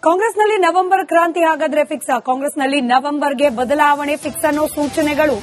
ಕಾಂಗ್ರೆಸ್ನಲ್ಲಿ ನವೆಂಬರ್ ಕ್ರಾಂತಿ ಹಾಗಾದ್ರೆ ಫಿಕ್ಸ್. ಕಾಂಗ್ರೆಸ್ನಲ್ಲಿ ನವೆಂಬರ್ಗೆ ಬದಲಾವಣೆ ಫಿಕ್ಸ್ ಅನ್ನೋ ಸೂಚನೆಗಳು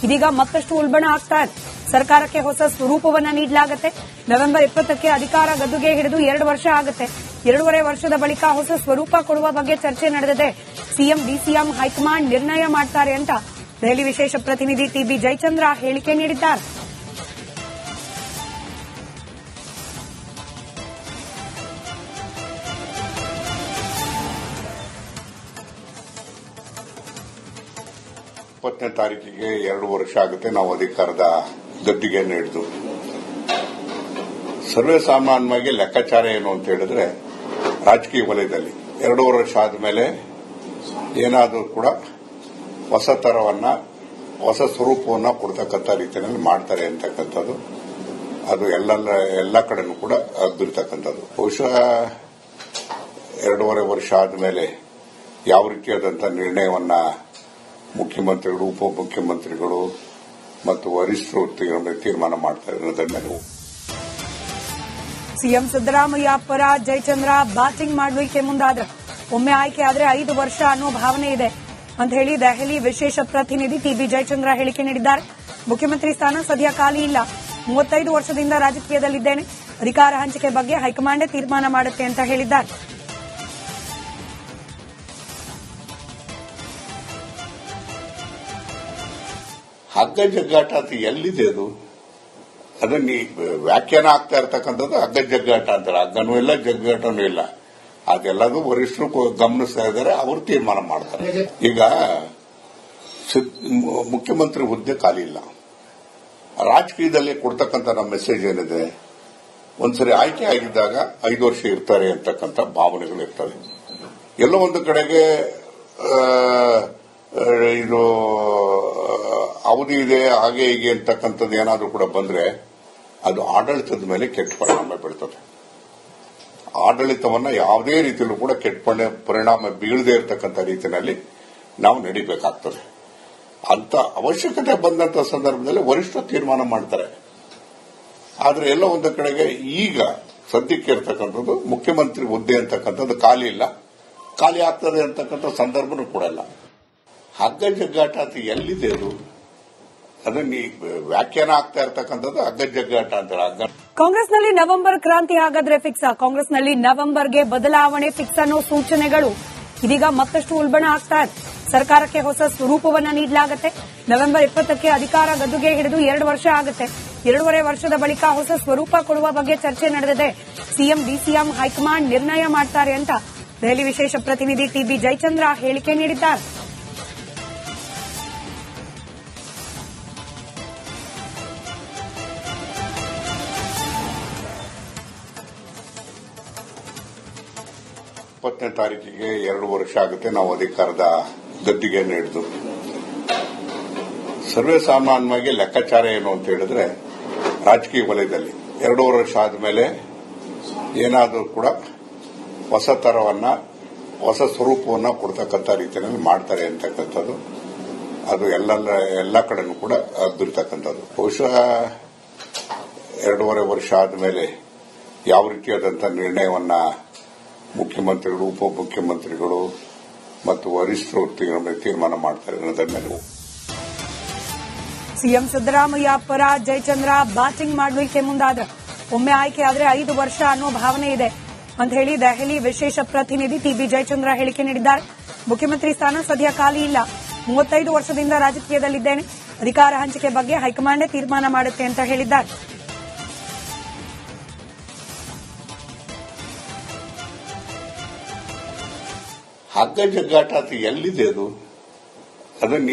ಇದೀಗ ಮತ್ತಷ್ಟು ಉಲ್ಬಣ ಆಗ್ತಾ ಇದೆ. ಸರ್ಕಾರಕ್ಕೆ ಹೊಸ ಸ್ವರೂಪವನ್ನ ನೀಡಲಾಗುತ್ತೆ. ನವೆಂಬರ್ 20ಕ್ಕೆ ಅಧಿಕಾರ ಗದ್ದುಗೆ ಹಿಡಿದು 2 ವರ್ಷ ಆಗುತ್ತೆ. 2.5 ವರ್ಷದ ಬಳಿಕ ಹೊಸ ಸ್ವರೂಪ ಕೊಡುವ ಬಗ್ಗೆ ಚರ್ಚೆ ನಡೆದಿದೆ. ಸಿಎಂ ಡಿಸಿಎಂ ಹೈಕಮಾಂಡ್ ನಿರ್ಣಯ ಮಾಡ್ತಾರೆ ಅಂತ ದೆಹಲಿ ವಿಶೇಷ ಪ್ರತಿನಿಧಿ ಟಿಬಿ ಜಯಚಂದ್ರ ಹೇಳಿಕೆ ನೀಡಿದ್ದಾರೆ. ತಾರೀಕಿಗೆ 2 ವರ್ಷ ಆಗುತ್ತೆ ನಾವು ಅಧಿಕಾರದ ಗದ್ದುಗೆಯನ್ನು ಹಿಡಿದು. ಸರ್ವೇ ಸಾಮಾನ್ಯವಾಗಿ ಲೆಕ್ಕಾಚಾರ ಏನು ಅಂತ ಹೇಳಿದ್ರೆ, ರಾಜಕೀಯ ವಲಯದಲ್ಲಿ 2 ವರ್ಷ ಆದಮೇಲೆ ಏನಾದರೂ ಕೂಡ ಹೊಸ ತರವನ್ನ, ಹೊಸ ಸ್ವರೂಪವನ್ನ ಕೊಡ್ತಕ್ಕಂಥ ರೀತಿಯಲ್ಲಿ ಮಾಡ್ತಾರೆ ಅಂತಕ್ಕಂಥದ್ದು ಅದು ಎಲ್ಲ ಕಡೆನೂ ಕೂಡ ಅದ್ದಿರ್ತಕ್ಕಂಥದ್ದು. ಬಹುಶಃ 2.5 ವರ್ಷ ಆದಮೇಲೆ ಯಾವ ರೀತಿಯಾದಂತಹ ನಿರ್ಣಯವನ್ನ ಮುಖ್ಯಮಂತ್ರಿಗಳು, ಉಪಮುಖ್ಯಮಂತ್ರಿಗಳು ಮತ್ತು ವರಿಷ್ಠರು ತೀರ್ಮಾನ ಮಾಡ್ತಾರೆ ಅನ್ನೋದನ್ನ ಸಿಎಂ ಸಿದ್ದರಾಮಯ್ಯ ಪರ ಜಯಚಂದ್ರ ಬ್ಯಾಟಿಂಗ್ ಮಾಡಲಿಕ್ಕೆ ಮುಂದಾದ್ರೆ ಒಮ್ಮೆ ಆಯ್ಕೆ ಆದ್ರೆ 5 ವರ್ಷ ಅನ್ನೋ ಭಾವನೆ ಇದೆ ಅಂತ ಹೇಳಿ ದೆಹಲಿ ವಿಶೇಷ ಪ್ರತಿನಿಧಿ ಟಿಬಿ ಜಯಚಂದ್ರ ಹೇಳಿಕೆ ನೀಡಿದ್ದಾರೆ. ಮುಖ್ಯಮಂತ್ರಿ ಸ್ಥಾನ ಸದ್ಯ ಖಾಲಿ ಇಲ್ಲ. 35 ವರ್ಷದಿಂದ ರಾಜಕೀಯದಲ್ಲಿದ್ದೇನೆ. ಅಧಿಕಾರ ಹಂಚಿಕೆ ಬಗ್ಗೆ ಹೈಕಮಾಂಡೇ ತೀರ್ಮಾನ ಮಾಡುತ್ತೆ ಅಂತ ಹೇಳಿದ್ದಾರೆ. ಹಗ್ಗ ಜಗ್ಗಾಟ ಅಂತ ಎಲ್ಲಿದೆ ಅದು? ಅದನ್ನ ವ್ಯಾಖ್ಯಾನ ಆಗ್ತಾ ಇರ್ತಕ್ಕಂಥದ್ದು ಹಗ್ಗ ಜಗ್ಗಾಟ ಅಂತಾರೆ. ಹಗ್ಗನೂ ಇಲ್ಲ, ಜಗ್ಗಾಟನೂ ಇಲ್ಲ. ಅದೆಲ್ಲದೂ ವರಿಷ್ಠರು ಗಮನಿಸ್ತಾ ಇದ್ದಾರೆ, ಅವರು ತೀರ್ಮಾನ ಮಾಡ್ತಾರೆ. ಈಗ ಮುಖ್ಯಮಂತ್ರಿ ಹುದ್ದೆ ಖಾಲಿ ಇಲ್ಲ. ರಾಜಕೀಯದಲ್ಲಿ ಕೊಡ್ತಕ್ಕಂಥ ನಮ್ಮ ಮೆಸೇಜ್ ಏನಿದೆ, ಒಂದ್ಸರಿ ಆಯ್ಕೆ ಆಗಿದ್ದಾಗ 5 ವರ್ಷ ಇರ್ತಾರೆ ಅಂತಕ್ಕಂಥ ಭಾವನೆಗಳು ಇರ್ತವೆ. ಎಲ್ಲೋ ಒಂದು ಕಡೆಗೆ ಇದು ಅವಧಿ ಇದೆ, ಹಾಗೆ ಹೀಗೆ ಅಂತಕ್ಕಂಥದ್ದು ಏನಾದರೂ ಕೂಡ ಬಂದ್ರೆ ಅದು ಆಡಳಿತದ ಮೇಲೆ ಕೆಟ್ಟ ಪರಿಣಾಮ ಬೀಳ್ತದೆ. ಆಡಳಿತವನ್ನ ಯಾವುದೇ ರೀತಿಯಲ್ಲೂ ಕೂಡ ಕೆಟ್ಟ ಪರಿಣಾಮ ಬೀಳದೇ ಇರತಕ್ಕಂಥ ರೀತಿಯಲ್ಲಿ ನಾವು ನಡಿಬೇಕಾಗ್ತದೆ. ಅಂತ ಅವಶ್ಯಕತೆ ಬಂದಂತ ಸಂದರ್ಭದಲ್ಲಿ ವರಿಷ್ಠ ತೀರ್ಮಾನ ಮಾಡ್ತಾರೆ. ಆದ್ರೆ ಎಲ್ಲ ಒಂದು ಕಡೆಗೆ ಈಗ ಸದ್ಯಕ್ಕೆ ಇರತಕ್ಕಂಥದ್ದು ಮುಖ್ಯಮಂತ್ರಿ ಹುದ್ದೆ ಅಂತಕ್ಕಂಥದ್ದು ಖಾಲಿ ಇಲ್ಲ, ಖಾಲಿ ಆಗ್ತದೆ ಅಂತಕ್ಕಂಥ ಸಂದರ್ಭನೂ ಕೂಡ ಇಲ್ಲ. ಹಗ್ಗ ಜಗ್ಗಾಟ ಅಂತ ಎಲ್ಲಿದೆ ಅದು? ಅದನ್ನ ವ್ಯಾಖ್ಯಾನ ಆಗ್ತಾ ಇರ್ತಕ್ಕಂಥದ್ದು ಹಗ್ಗ ಜಗ್ಗಾಟ ಅಂತಾರೆ. ಕಾಂಗ್ರೆಸ್ನಲ್ಲಿ ನವೆಂಬರ್ ಕ್ರಾಂತಿ ಹಾಗಾದ್ರೆ ಫಿಕ್ಸ್. ಕಾಂಗ್ರೆಸ್ನಲ್ಲಿ ನವೆಂಬರ್ಗೆ ಬದಲಾವಣೆ ಫಿಕ್ಸ್ ಅನ್ನೋ ಸೂಚನೆಗಳು ಇದೀಗ ಮತ್ತಷ್ಟು ಉಲ್ಬಣ ಆಗ್ತಾ ಇದೆ. ಸರ್ಕಾರಕ್ಕೆ ಹೊಸ ಸ್ವರೂಪವನ್ನ ನೀಡಲಾಗುತ್ತೆ. ನವೆಂಬರ್ 20ಕ್ಕೆ ಅಧಿಕಾರ ಗದ್ದುಗೆ ಹಿಡಿದು 2 ವರ್ಷ ಆಗುತ್ತೆ. 2.5 ವರ್ಷದ ಬಳಿಕ ಹೊಸ ಸ್ವರೂಪ ಕೊಡುವ ಬಗ್ಗೆ ಚರ್ಚೆ ನಡೆದಿದೆ. ಸಿಎಂ ಡಿಸಿಎಂ ಹೈಕಮಾಂಡ್ ನಿರ್ಣಯ ಮಾಡ್ತಾರೆ ಅಂತ ದೆಹಲಿ ವಿಶೇಷ ಪ್ರತಿನಿಧಿ ಟಿಬಿ ಜಯಚಂದ್ರ ಹೇಳಿಕೆ ನೀಡಿದ್ದಾರೆ. ತಾರೀಕಿಗೆ 2 ವರ್ಷ ಆಗುತ್ತೆ ನಾವು ಅಧಿಕಾರದ ಗದ್ದುಗೆಯನ್ನು ಹಿಡಿದು. ಸರ್ವೇ ಸಾಮಾನ್ಯವಾಗಿ ಲೆಕ್ಕಾಚಾರ ಏನು ಅಂತ ಹೇಳಿದ್ರೆ, ರಾಜಕೀಯ ವಲಯದಲ್ಲಿ 2 ವರ್ಷ ಆದಮೇಲೆ ಏನಾದರೂ ಕೂಡ ಹೊಸ ತರವನ್ನ, ಹೊಸ ಸ್ವರೂಪವನ್ನ ಕೊಡ್ತಕ್ಕಂಥ ರೀತಿಯಲ್ಲಿ ಮಾಡ್ತಾರೆ ಅಂತಕ್ಕಂಥದ್ದು ಅದು ಎಲ್ಲ ಕಡೆನೂ ಕೂಡ ಅದ್ದಿರ್ತಕ್ಕಂಥದ್ದು. ಬಹುಶಃ 2.5 ವರ್ಷ ಆದಮೇಲೆ ಯಾವ ರೀತಿಯಾದಂತಹ ನಿರ್ಣಯವನ್ನ ಮುಖ್ಯಮಂತ್ರಿಗಳು, ಉಪಮುಖ್ಯಮಂತ್ರಿಗಳು ಮತ್ತು ವರಿಷ್ಠರು ತೀರ್ಮಾನ ಮಾಡ್ತಾರೆ ಅನ್ನೋದನ್ನ ಸಿಎಂ ಸಿದ್ದರಾಮಯ್ಯ ಪರ ಜಯಚಂದ್ರ ಬ್ಯಾಟಿಂಗ್ ಮಾಡಲಿಕ್ಕೆ ಮುಂದಾದ್ರೆ ಒಮ್ಮೆ ಆಯ್ಕೆ ಆದ್ರೆ 5 ವರ್ಷ ಅನ್ನೋ ಭಾವನೆ ಇದೆ ಅಂತ ಹೇಳಿ ದೆಹಲಿ ವಿಶೇಷ ಪ್ರತಿನಿಧಿ ಟಿಬಿ ಜಯಚಂದ್ರ ಹೇಳಿಕೆ ನೀಡಿದ್ದಾರೆ. ಮುಖ್ಯಮಂತ್ರಿ ಸ್ಥಾನ ಸದ್ಯ ಖಾಲಿ ಇಲ್ಲ. 35 ವರ್ಷದಿಂದ ರಾಜಕೀಯದಲ್ಲಿದ್ದೇನೆ. ಅಧಿಕಾರ ಹಂಚಿಕೆ ಬಗ್ಗೆ ಹೈಕಮಾಂಡೇ ತೀರ್ಮಾನ ಮಾಡುತ್ತೆ ಅಂತ ಹೇಳಿದ್ದಾರೆ. ಹಗ್ಗ ಜಗ್ಗಾಟ ಅಂತ ಎಲ್ಲಿದೆ ಅದು? ಅದನ್ನ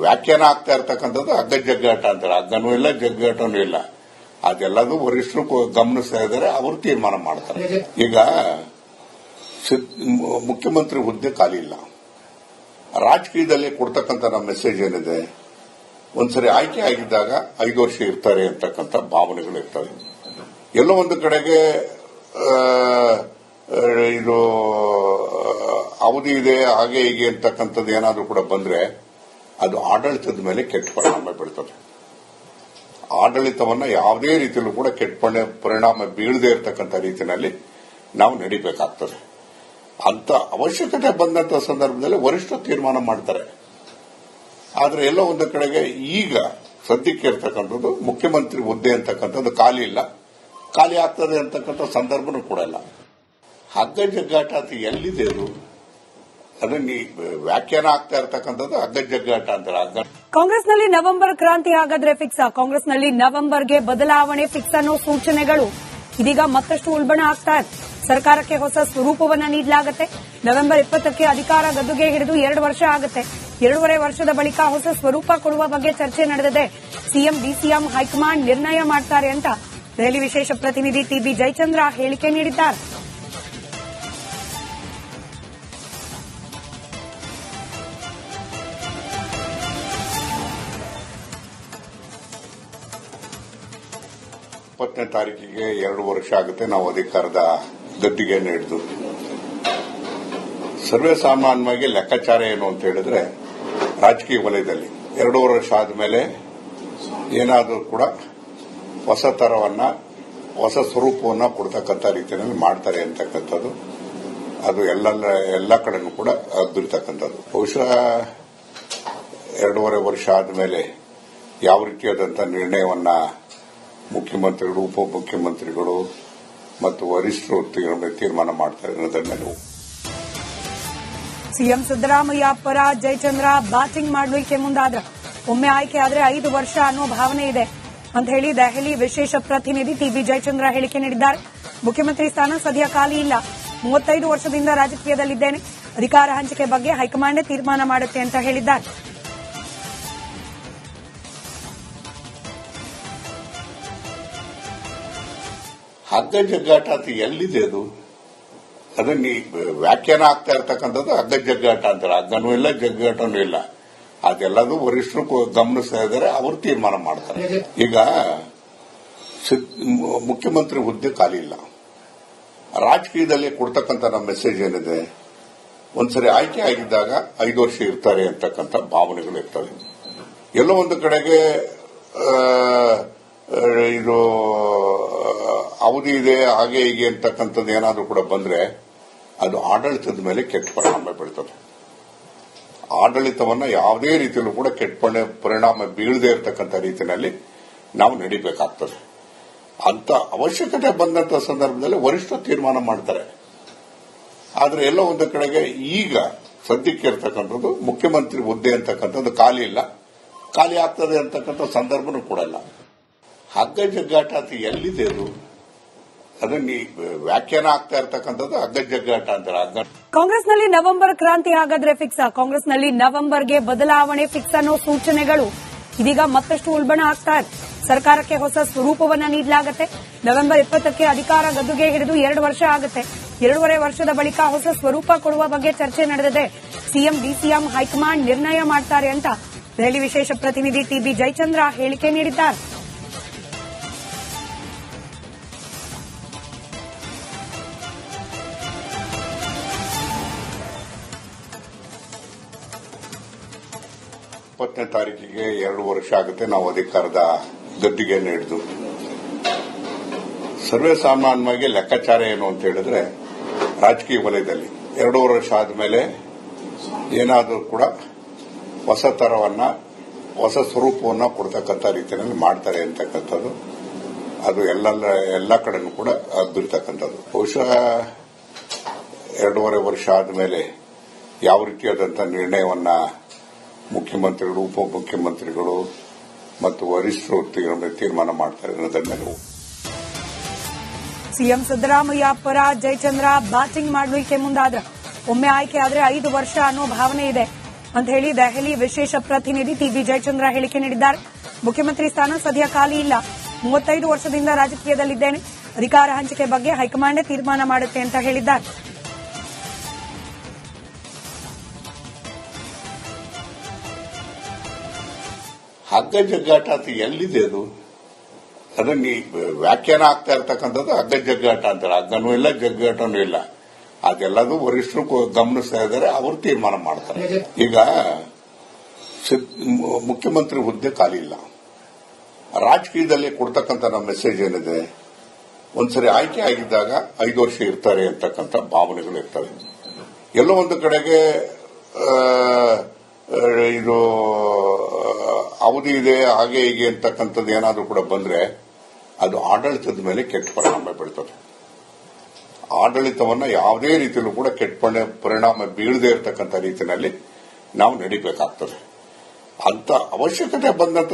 ವ್ಯಾಖ್ಯಾನ ಆಗ್ತಾ ಇರ್ತಕ್ಕಂಥದ್ದು ಹಗ್ಗ ಜಗ್ಗಾಟ ಅಂತಾರೆ. ಹಗ್ಗನೂ ಇಲ್ಲ, ಜಗ್ಗಾಟನೂ ಇಲ್ಲ. ಅದೆಲ್ಲದೂ ವರಿಷ್ಠರು ಗಮನಿಸ್ತಾ ಇದ್ದಾರೆ, ಅವರು ತೀರ್ಮಾನ ಮಾಡ್ತಾರೆ. ಈಗ ಮುಖ್ಯಮಂತ್ರಿ ಹುದ್ದೆ ಖಾಲಿ ಇಲ್ಲ. ರಾಜಕೀಯದಲ್ಲಿ ಕೊಡ್ತಕ್ಕಂಥ ನಮ್ಮ ಮೆಸೇಜ್ ಏನಿದೆ, ಒಂದ್ಸರಿ ಆಯ್ಕೆ ಆಗಿದ್ದಾಗ 5 ವರ್ಷ ಇರ್ತಾರೆ ಅಂತಕ್ಕಂಥ ಭಾವನೆಗಳು ಇರ್ತವೆ. ಎಲ್ಲೋ ಒಂದು ಕಡೆಗೆ ಇದು ಅವಧಿ ಇದೆ, ಹಾಗೆ ಹೀಗೆ ಅಂತಕ್ಕಂಥದ್ದು ಏನಾದರೂ ಕೂಡ ಬಂದ್ರೆ ಅದು ಆಡಳಿತದ ಮೇಲೆ ಕೆಟ್ಟ ಪರಿಣಾಮ ಬೀಳ್ತದೆ. ಆಡಳಿತವನ್ನ ಯಾವುದೇ ರೀತಿಯಲ್ಲೂ ಕೂಡ ಕೆಟ್ಟ ಪರಿಣಾಮ ಬೀಳದೇ ಇರತಕ್ಕಂಥ ರೀತಿಯಲ್ಲಿ ನಾವು ನಡಿಬೇಕಾಗ್ತದೆ. ಅಂತ ಅವಶ್ಯಕತೆ ಬಂದಂತ ಸಂದರ್ಭದಲ್ಲಿ ವರಿಷ್ಠರು ತೀರ್ಮಾನ ಮಾಡ್ತಾರೆ. ಆದ್ರೆ ಎಲ್ಲ ಒಂದು ಕಡೆಗೆ ಈಗ ಸದ್ಯಕ್ಕೆ ಇರ್ತಕ್ಕಂಥದ್ದು ಮುಖ್ಯಮಂತ್ರಿ ಹುದ್ದೆ ಅಂತಕ್ಕಂಥದ್ದು ಖಾಲಿ ಇಲ್ಲ, ಖಾಲಿ ಆಗ್ತದೆ ಅಂತಕ್ಕಂಥ ಸಂದರ್ಭನೂ ಕೂಡ ಇಲ್ಲ. ಹಗ್ಗ ಜಗ್ಗಾಟ ಅಂತ ಎಲ್ಲಿದೆ ಅದನ್ನ ವ್ಯಾಖ್ಯಾನ ಆಗ್ತಾ ಇರ್ತಕ್ಕಂಥದ್ದು ಹಗ್ಗ ಜಗ್ಗಾಟ ಅಂತಾರೆ. ಕಾಂಗ್ರೆಸ್ನಲ್ಲಿ ನವೆಂಬರ್ ಕ್ರಾಂತಿ ಹಾಗಾದ್ರೆ ಫಿಕ್ಸ್. ಕಾಂಗ್ರೆಸ್ನಲ್ಲಿ ನವೆಂಬರ್ಗೆ ಬದಲಾವಣೆ ಫಿಕ್ಸ್ ಅನ್ನೋ ಸೂಚನೆಗಳು ಇದೀಗ ಮತ್ತಷ್ಟು ಉಲ್ಬಣ ಆಗ್ತಾ ಇದೆ. ಸರ್ಕಾರಕ್ಕೆ ಹೊಸ ಸ್ವರೂಪವನ್ನ ನೀಡಲಾಗುತ್ತೆ. ನವೆಂಬರ್ 20ಕ್ಕೆ ಅಧಿಕಾರ ಗದ್ದುಗೆ ಹಿಡಿದು 2 ವರ್ಷ ಆಗುತ್ತೆ. 2.5 ವರ್ಷದ ಬಳಿಕ ಹೊಸ ಸ್ವರೂಪ ಕೊಡುವ ಬಗ್ಗೆ ಚರ್ಚೆ ನಡೆದಿದೆ. ಸಿಎಂ ಡಿಸಿಎಂ ಹೈಕಮಾಂಡ್ ನಿರ್ಣಯ ಮಾಡ್ತಾರೆ ಅಂತ ದೆಹಲಿ ವಿಶೇಷ ಪ್ರತಿನಿಧಿ ಟಿಬಿ ಜಯಚಂದ್ರ ಹೇಳಿಕೆ ನೀಡಿದ್ದಾರೆ. ತಾರೀಕಿಗೆ 2 ವರ್ಷ ಆಗುತ್ತೆ ನಾವು ಅಧಿಕಾರದ ಗದ್ದಿಗೆಯನ್ನು ಹಿಡಿದು. ಸರ್ವೇ ಸಾಮಾನ್ಯವಾಗಿ ಲೆಕ್ಕಾಚಾರ ಏನು ಅಂತ ಹೇಳಿದ್ರೆ, ರಾಜಕೀಯ ವಲಯದಲ್ಲಿ 2 ವರ್ಷ ಆದಮೇಲೆ ಏನಾದರೂ ಕೂಡ ಹೊಸ ತರವನ್ನ, ಹೊಸ ಸ್ವರೂಪವನ್ನ ಕೊಡ್ತಕ್ಕಂಥ ರೀತಿಯಲ್ಲಿ ಮಾಡ್ತಾರೆ ಅಂತಕ್ಕಂಥದ್ದು ಅದು ಎಲ್ಲ ಕಡೆನೂ ಕೂಡ ಅದ್ದಿರ್ತಕ್ಕಂಥದ್ದು. ಬಹುಶಃ 2.5 ವರ್ಷ ಆದಮೇಲೆ ಯಾವ ರೀತಿಯಾದಂತಹ ನಿರ್ಣಯವನ್ನ ಮುಖ್ಯಮಂತ್ರಿಗಳು, ಉಪಮುಖ್ಯಮಂತ್ರಿಗಳು ಮತ್ತು ವರಿಷ್ಠರು ತೀರ್ಮಾನ ಮಾಡ್ತಾರೆ ಅನ್ನೋದನ್ನು ಸಿಎಂ ಸಿದ್ದರಾಮಯ್ಯ ಪರ ಜಯಚಂದ್ರ ಬ್ಯಾಟಿಂಗ್ ಮಾಡಲಿಕ್ಕೆ ಮುಂದಾದ್ರ. ಒಮ್ಮೆ ಆಯ್ಕೆ ಆದ್ರೆ 5 ವರ್ಷ ಅನ್ನೋ ಭಾವನೆ ಇದೆ ಅಂತ ಹೇಳಿ ದೆಹಲಿ ವಿಶೇಷ ಪ್ರತಿನಿಧಿ ಟಿಬಿ ಜಯಚಂದ್ರ ಹೇಳಿಕೆ ನೀಡಿದ್ದಾರೆ. ಮುಖ್ಯಮಂತ್ರಿ ಸ್ಥಾನ ಸದ್ಯ ಖಾಲಿ ಇಲ್ಲ, 35 ವರ್ಷದಿಂದ ರಾಜಕೀಯದಲ್ಲಿದ್ದೇನೆ, ಅಧಿಕಾರ ಹಂಚಿಕೆ ಬಗ್ಗೆ ಹೈಕಮಾಂಡ್ ತೀರ್ಮಾನ ಮಾಡುತ್ತೆ ಅಂತ ಹೇಳಿದ್ದಾರೆ. ಹಗ್ಗ ಜಗ್ಗಾಟ ಅಂತ ಎಲ್ಲಿದೆ ಅದನ್ನ ವ್ಯಾಖ್ಯಾನ ಆಗ್ತಾ ಇರ್ತಕ್ಕಂಥದ್ದು ಹಗ್ಗ ಜಗ್ಗಾಟ ಅಂತಾರೆ. ಹಗ್ಗನೂ ಇಲ್ಲ, ಜಗ್ಗಾಟನೂ ಇಲ್ಲ. ಅದೆಲ್ಲದೂ ವರಿಷ್ಠರು ಗಮನಿಸ್ತಾ ಇದ್ದಾರೆ, ಅವರು ತೀರ್ಮಾನ ಮಾಡ್ತಾರೆ. ಈಗ ಮುಖ್ಯಮಂತ್ರಿ ಹುದ್ದೆ ಖಾಲಿ ಇಲ್ಲ. ರಾಜಕೀಯದಲ್ಲಿ ಕೊಡ್ತಕ್ಕಂಥ ನಮ್ಮ ಮೆಸೇಜ್ ಏನಿದೆ, ಒಂದ್ಸರಿ ಆಯ್ಕೆ ಆಗಿದ್ದಾಗ 5 ವರ್ಷ ಇರ್ತಾರೆ ಅಂತಕ್ಕಂಥ ಭಾವನೆಗಳು ಇರ್ತವೆ. ಎಲ್ಲೋ ಒಂದು ಕಡೆಗೆ ಇದು ಅವಧಿ ಇದೆ, ಹಾಗೆ ಹೀಗೆ ಅಂತಕ್ಕಂಥದ್ದು ಏನಾದರೂ ಕೂಡ ಬಂದ್ರೆ ಅದು ಆಡಳಿತದ ಮೇಲೆ ಕೆಟ್ಟ ಪರಿಣಾಮ ಬೀಳ್ತದೆ. ಆಡಳಿತವನ್ನ ಯಾವುದೇ ರೀತಿಯಲ್ಲೂ ಕೂಡ ಕೆಟ್ಟ ಪರಿಣಾಮ ಬೀಳದೇ ಇರತಕ್ಕಂಥ ರೀತಿಯಲ್ಲಿ ನಾವು ನಡಿಬೇಕಾಗ್ತದೆ. ಅಂತ ಅವಶ್ಯಕತೆ ಬಂದಂತ ಸಂದರ್ಭದಲ್ಲಿ ವರಿಷ್ಠರು ತೀರ್ಮಾನ ಮಾಡ್ತಾರೆ. ಆದ್ರೆ ಎಲ್ಲ ಒಂದು ಕಡೆಗೆ ಈಗ ಸದ್ಯಕ್ಕೆ ಇರ್ತಕ್ಕಂಥದ್ದು ಮುಖ್ಯಮಂತ್ರಿ ಹುದ್ದೆ ಅಂತಕ್ಕಂಥದ್ದು ಖಾಲಿ ಇಲ್ಲ, ಖಾಲಿ ಆಗ್ತದೆ ಅಂತಕ್ಕಂಥ ಸಂದರ್ಭನೂ ಕೂಡ ಇಲ್ಲ. ಹಗ್ಗ ಜಗ್ಗಾಟ ಅಂತ ಎಲ್ಲಿದೆ ಅದನ್ನ ವ್ಯಾಖ್ಯಾನ ಆಗ್ತಾ ಇರ್ತಕ್ಕಂಥದ್ದು ಹಗ್ಗ ಜಗ್ಗಾಟ ಅಂತಾರೆ. ಕಾಂಗ್ರೆಸ್ನಲ್ಲಿ ನವೆಂಬರ್ ಕ್ರಾಂತಿ ಹಾಗಾದ್ರೆ ಫಿಕ್ಸ್. ಕಾಂಗ್ರೆಸ್ನಲ್ಲಿ ನವೆಂಬರ್ಗೆ ಬದಲಾವಣೆ ಫಿಕ್ಸ್ ಅನ್ನೋ ಸೂಚನೆಗಳು ಇದೀಗ ಮತ್ತಷ್ಟು ಉಲ್ಬಣ ಆಗ್ತಾ ಇದೆ. ಸರ್ಕಾರಕ್ಕೆ ಹೊಸ ಸ್ವರೂಪವನ್ನ ನೀಡಲಾಗುತ್ತೆ. ನವೆಂಬರ್ 20ಕ್ಕೆ ಅಧಿಕಾರ ಗದ್ದುಗೆ ಹಿಡಿದು 2 ವರ್ಷ ಆಗುತ್ತೆ. 2.5 ವರ್ಷದ ಬಳಿಕ ಹೊಸ ಸ್ವರೂಪ ಕೊಡುವ ಬಗ್ಗೆ ಚರ್ಚೆ ನಡೆದಿದೆ. ಸಿಎಂ ಡಿಸಿಎಂ ಹೈಕಮಾಂಡ್ ನಿರ್ಣಯ ಮಾಡ್ತಾರೆ ಅಂತ ದೆಹಲಿ ವಿಶೇಷ ಪ್ರತಿನಿಧಿ ಟಿಬಿ ಜಯಚಂದ್ರ ಹೇಳಿಕೆ ನೀಡಿದ್ದಾರೆ. ತಾರೀಕಿಗೆ 2 ವರ್ಷ ಆಗುತ್ತೆ ನಾವು ಅಧಿಕಾರದ ಗದ್ದಿಗೆಯನ್ನು ಹಿಡಿದು. ಸರ್ವೇ ಸಾಮಾನ್ಯವಾಗಿ ಲೆಕ್ಕಾಚಾರ ಏನು ಅಂತ ಹೇಳಿದ್ರೆ, ರಾಜಕೀಯ ವಲಯದಲ್ಲಿ 2 ವರ್ಷ ಆದಮೇಲೆ ಏನಾದರೂ ಕೂಡ ಹೊಸ ತರವನ್ನ, ಹೊಸ ಸ್ವರೂಪವನ್ನ ಕೊಡ್ತಕ್ಕಂಥ ರೀತಿಯಲ್ಲಿ ಮಾಡ್ತಾರೆ ಅಂತಕ್ಕಂಥದ್ದು ಅದು ಎಲ್ಲ ಕಡೆನೂ ಕೂಡ ಅದ್ದಿರ್ತಕ್ಕಂಥದ್ದು. ಬಹುಶಃ 2.5 ವರ್ಷ ಆದಮೇಲೆ ಯಾವ ರೀತಿಯಾದಂತಹ ನಿರ್ಣಯವನ್ನ ಮುಖ್ಯಮಂತ್ರಿಗಳು, ಉಪಮುಖ್ಯಮಂತ್ರಿಗಳು ಮತ್ತು ವರಿಷ್ಠರು ತೀರ್ಮಾನ ಮಾಡ್ತಾರೆ ಅನ್ನೋದನ್ನು ಸಿಎಂ ಸಿದ್ದರಾಮಯ್ಯ ಪರ ಜಯಚಂದ್ರ ಬ್ಯಾಟಿಂಗ್ ಮಾಡಲಿಕ್ಕೆ ಮುಂದಾದ್ರ. ಒಮ್ಮೆ ಆಯ್ಕೆ ಆದ್ರೆ 5 ವರ್ಷ ಅನ್ನೋ ಭಾವನೆ ಇದೆ ಅಂತ ಹೇಳಿ ದೆಹಲಿ ವಿಶೇಷ ಪ್ರತಿನಿಧಿ ಟಿಬಿ ಜಯಚಂದ್ರ ಹೇಳಿಕೆ ನೀಡಿದ್ದಾರೆ. ಮುಖ್ಯಮಂತ್ರಿ ಸ್ಥಾನ ಸದ್ಯ ಖಾಲಿ ಇಲ್ಲ, 35 ವರ್ಷದಿಂದ ರಾಜಕೀಯದಲ್ಲಿದ್ದೇನೆ, ಅಧಿಕಾರ ಹಂಚಿಕೆ ಬಗ್ಗೆ ಹೈಕಮಾಂಡ್ ತೀರ್ಮಾನ ಮಾಡುತ್ತೆ ಅಂತ ಹೇಳಿದ್ದಾರೆ. ಹಗ್ಗ ಜಗ್ಗಾಟ ಅಂತ ಎಲ್ಲಿದೆ ಅದನ್ನ ವ್ಯಾಖ್ಯಾನ ಆಗ್ತಾ ಇರ್ತಕ್ಕಂಥದ್ದು ಹಗ್ಗ ಜಗ್ಗಾಟ ಅಂತಾರೆ. ಹಗ್ಗನೂ ಇಲ್ಲ, ಜಗ್ಗಾಟನೂ ಇಲ್ಲ. ಅದೆಲ್ಲದೂ ವರಿಷ್ಠರು ಗಮನಿಸ್ತಾ ಇದ್ದಾರೆ, ಅವರು ತೀರ್ಮಾನ ಮಾಡ್ತಾರೆ. ಈಗ ಮುಖ್ಯಮಂತ್ರಿ ಹುದ್ದೆ ಖಾಲಿ ಇಲ್ಲ. ರಾಜಕೀಯದಲ್ಲಿ ಕೊಡ್ತಕ್ಕಂಥ ನಮ್ಮ ಮೆಸೇಜ್ ಏನಿದೆ, ಒಂದ್ಸರಿ ಆಯ್ಕೆ ಆಗಿದ್ದಾಗ 5 ವರ್ಷ ಇರ್ತಾರೆ ಅಂತಕ್ಕಂಥ ಭಾವನೆಗಳು ಇರ್ತವೆ. ಎಲ್ಲೋ ಒಂದು ಕಡೆಗೆ ಇದು ಅವಧಿ ಇದೆ ಹಾಗೆ ಹೀಗೆ ಅಂತಕ್ಕಂಥದ್ದು ಏನಾದರೂ ಕೂಡ ಬಂದ್ರೆ ಅದು ಆಡಳಿತದ ಮೇಲೆ ಕೆಟ್ಟ ಪರಿಣಾಮ ಬೀಳ್ತದೆ. ಆಡಳಿತವನ್ನ ಯಾವುದೇ ರೀತಿಯಲ್ಲೂ ಕೂಡ ಕೆಟ್ಟ ಪರಿಣಾಮ ಬೀಳದೇ ಇರತಕ್ಕಂಥ ರೀತಿಯಲ್ಲಿ ನಾವು ನಡಿಬೇಕಾಗ್ತದೆ. ಅಂತ ಅವಶ್ಯಕತೆ ಬಂದಂತ